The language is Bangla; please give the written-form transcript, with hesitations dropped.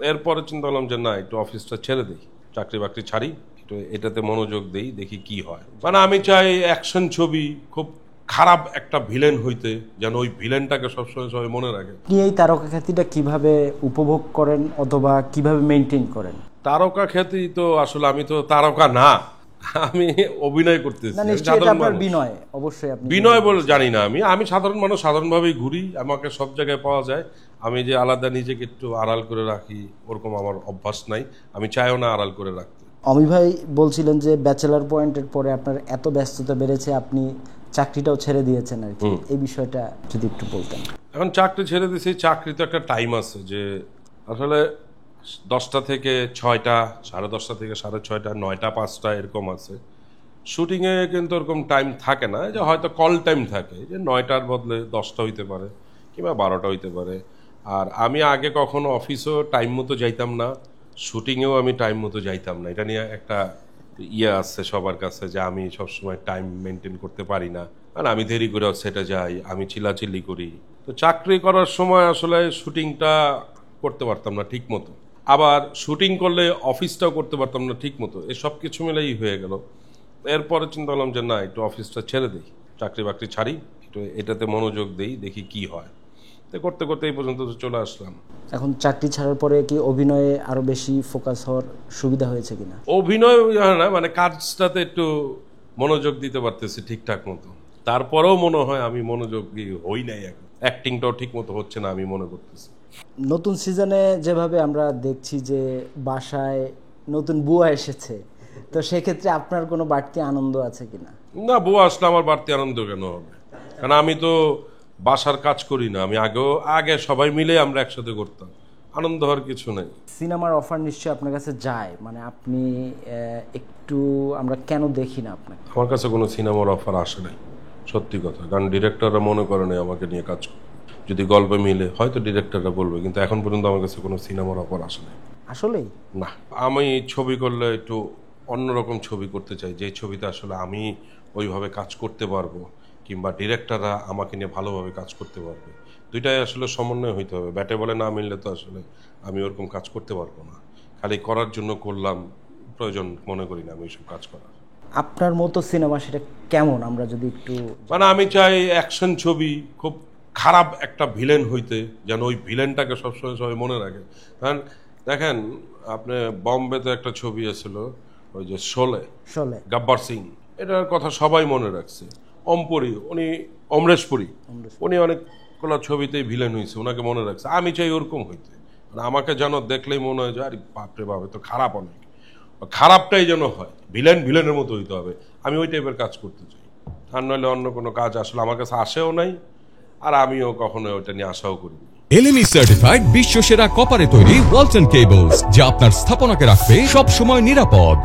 এরপরে চিন্তা করলাম যে না, একটু অফিসটা ছেড়ে দিই, চাকরি বাকরি ছাড়ি, একটু এটাতে মনোযোগ দেই, দেখি কি হয়। মানে আমি চাই অ্যাকশন ছবি খুব খারাপ একটা ভিলেন হইতে, যেন ওই ভিলেনটাকে সবসময় সবাই মনে রাখে। আপনি এই তারকা খ্যাতিটা কিভাবে উপভোগ করেন অথবা কিভাবে মেনটেন করেন? তারকা খ্যাতি তো আসলে আমি তো তারকা না, আমি অভিনয় করতেছি। বিনয় অবশ্যই আপনি বিনয় বলে জানি না, আমি সাধারণ মানুষ, সাধারণভাবেই ঘুরি, আমাকে সব জায়গায় পাওয়া যায়। আমি যে আলাদা নিজেকে একটু আড়াল করে রাখি ওরকম আমার অভ্যাস নাই, আমি চাইও না আড়াল করে রাখতে। অমি ভাই বলছিলেন যে ব্যাচেলার পয়েন্টের পরে আপনার এত ব্যস্ততা বেড়েছে, আপনি চাকরিটাও ছেড়ে দিয়েছেন আর কি, এই বিষয়টা যদি একটু বলতেন। এখন চাকরি ছেড়ে দিয়েছি, চাকরি তো একটা টাইম আছে, যে আসলে 10টা থেকে 6টা, 10:30 থেকে 6:30, 9টা 5টা এরকম আছে। শুটিংয়ে কিন্তু এরকম টাইম থাকে না, যে হয়তো কল টাইম থাকে, যে 9টার বদলে 10টা হইতে পারে কিংবা 12টা হইতে পারে। আর আমি আগে কখনো অফিসও টাইম মতো যাইতাম না, শুটিংয়েও আমি টাইম মতো যাইতাম না। এটা নিয়ে একটা আছে সবার কাছে, যে আমি সবসময় টাইম মেনটেন করতে পারি না, মানে আমি দেরি করে সেটা যাই, আমি চিল্লাচিল্লি করি। তো চাকরি করার সময় আসলে শুটিংটা করতে পারতাম না ঠিক মতো, আবার শুটিং করলে অফিসটাও করতে পারতাম না ঠিক মতো, এসব কিছু মিলেই হয়ে গেল। এরপরে চিন্তা করলাম যে না, একটু অফিসটা ছেড়ে দিই, চাকরি বাকরি ছাড়ি, একটু এটাতে মনোযোগ দেই, দেখি কি হয়। তো করতে করতে এই পর্যন্ত চলে আসলাম। এখন চাকরি ছাড়ার পরে কি অভিনয়ে আরো বেশি ফোকাস হওয়ার সুবিধা হয়েছে কিনা? অভিনয় না, মানে কাজটাতে একটু মনোযোগ দিতে পারতেছি ঠিকঠাক মতো। তারপরেও মনে হয় আমি মনোযোগী হই নাই, এখন অ্যাক্টিংটাও ঠিক মতো হচ্ছে না আমি মনে করতেছি। নতুন সিজনে যেভাবে আমরা দেখছি যে বাসায় নতুন বুয়া এসেছে, তো সেক্ষেত্রে আপনার কোনো বাড়তি আনন্দ আছে কিনা? না, বুয়া আসলে আমার বাড়তি আনন্দ কেন হবে? কারণ আমি তো বাসার কাজ করি না, আমি আগে সবাই মিলে আমরা একসাথে করতাম, আনন্দ হওয়ার কিছু নেই। সিনেমার অফার নিশ্চয়ই আপনার কাছে যায়, মানে আপনি একটু আমরা কেন দেখি না আপনাকে? আমার কাছে কোনো সিনেমার অফার আসে নাই, সত্যি কথা। কারণ ডিরেক্টররা মনে করে নাই আমাকে নিয়ে কাজ করে। যদি গল্পে মিলে হয়তো ডিরেক্টররা বলবে, কিন্তু এখন পর্যন্ত আমার কাছে কোনো সিনেমার অফার আসে নাই। আসলেই না, আমি ছবি করলে একটু অন্যরকম ছবি করতে চাই, যে ছবিতে আসলে আমি ওইভাবে কাজ করতে পারবো, কিংবা ডিরেক্টররা আমাকে নিয়ে ভালোভাবে কাজ করতে পারবে। দুইটাই আসলে সমন্বয় হইতে হবে, ব্যাটে বলে না মিললে তো আসলে আমি ওরকম কাজ করতে পারবো না। খালি করার জন্য করলাম, প্রয়োজন মনে করি না আমি এইসব কাজ করার। আপনার মতো সিনেমা সেটা কেমন, আমরা যদি একটু মানে আমি চাই অ্যাকশন ছবি খুব খারাপ একটা ভিলেন হইতে, যেন ওই ভিলেনটাকে সবসময় সবাই মনে রাখে। কারণ দেখেন, আপনি বম্বেতে একটা ছবি এসেছিল, ওই যে শোলে, গব্বর সিং, এটার কথা সবাই মনে রাখছে। অমরেশ পুরী, উনি অনেকগুলো ছবিতেই ভিলেন হয়েছে, ওনাকে মনে রাখছে। আমি চাই ওরকম হইতে, মানে আমাকে যেন দেখলেই মনে হয় যে আরে বাপরে বাপে তো খারাপ, অনেক খারাপটাই যেন হয়, ভিলেনের মতো হইতে হবে। আমি ওই টাইপের কাজ করতে চাই, আর নইলে অন্য কোনো কাজ আসলে আমার কাছে আসেও নাই, আর আমিও কখনো ওটা নিয়ে আশাও করিনি। এলএমই সার্টিফাইড বিশ্ব সেরা কপারে তৈরি ওয়ালটন কেবলস, যা আপনার স্থাপনাকে রাখবে সব সময় নিরাপদ।